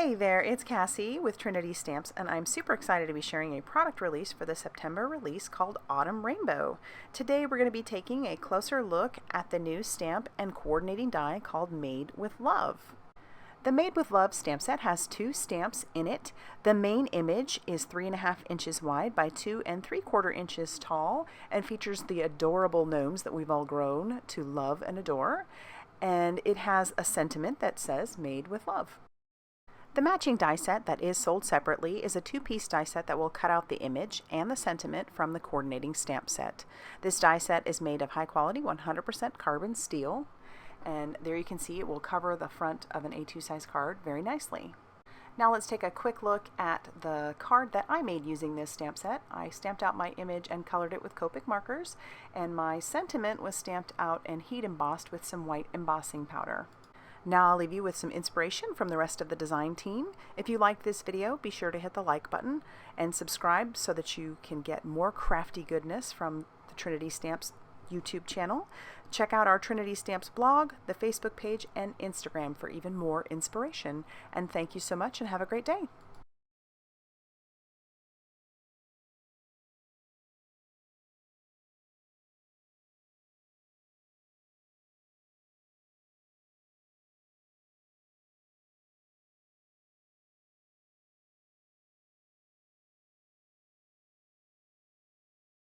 Hey there, it's Cassie with Trinity Stamps, and I'm super excited to be sharing a product release for the September release called Autumn Rainbow. Today we're going to be taking a closer look at the new stamp and coordinating die called Made with Love. The Made with Love stamp set has two stamps in it. The main image is 3.5 inches wide by 2 3/4 inches tall and features the adorable gnomes that we've all grown to love and adore. And it has a sentiment that says Made with Love. The matching die set that is sold separately is a two-piece die set that will cut out the image and the sentiment from the coordinating stamp set. This die set is made of high-quality 100% carbon steel, and there you can see it will cover the front of an A2 size card very nicely. Now let's take a quick look at the card that I made using this stamp set. I stamped out my image and colored it with Copic markers, and my sentiment was stamped out and heat embossed with some white embossing powder. Now I'll leave you with some inspiration from the rest of the design team. If you liked this video, be sure to hit the like button and subscribe so that you can get more crafty goodness from the Trinity Stamps YouTube channel. Check out our Trinity Stamps blog, the Facebook page, and Instagram for even more inspiration. And thank you so much and have a great day.